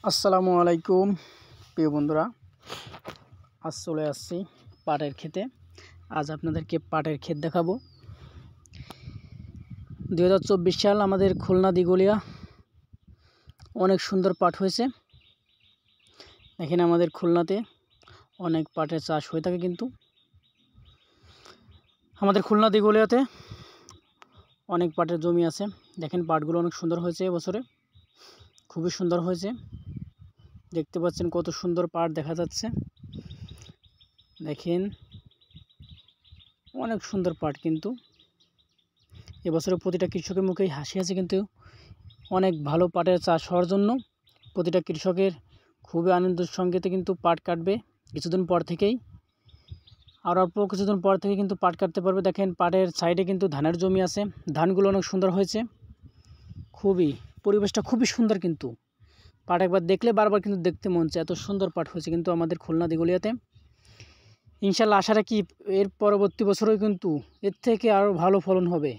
আসসালামু আলাইকুম প্রিয় বন্ধুরা, আজ চলে আসছি পাটের ক্ষেতে। আজ আপনাদেরকে পাটের ক্ষেত দেখাবো। 2024 সাল আমাদের খুলনা দিঘলিয়া অনেক সুন্দর পাট হয়েছে। এখানে আমাদের খুলনাতে অনেক পাটের চাষ হয়ে থাকে, কিন্তু আমাদের খুলনা দিঘলিয়াতে অনেক পাটের জমি আছে। দেখেন পাটগুলো অনেক সুন্দর হয়েছে, এবছরে খুবই সুন্দর হয়েছে। দেখতে পাচ্ছেন কত সুন্দর পাট দেখা যাচ্ছে। দেখেন অনেক সুন্দর পাট, কিন্তু এবছরে প্রতিটা কৃষকের মুখেই হাসি আছে, কিন্তু অনেক ভালো পাটের চাষ হওয়ার জন্য প্রতিটা কৃষকের খুবই আনন্দের সঙ্গেতে কিন্তু পাট কাটবে কিছুদিন পর থেকেই। আর অল্প কিছুদিন পর থেকে কিন্তু পাট কাটতে পারবে। দেখেন পাটের সাইডে কিন্তু ধানের জমি আছে, ধানগুলো অনেক সুন্দর হয়েছে। পরিবেশটা খুবই সুন্দর, কিন্তু পাট একবার দেখলে বারবার কিন্তু দেখতে মন চায়, এত সুন্দর পাট হয়েছে কিন্তু আমাদের খুলনা দিঘলিয়াতে। ইনশাল্লাহ আশা রাখি এর পরবর্তী বছরেও কিন্তু এর থেকে আরও ভালো ফলন হবে।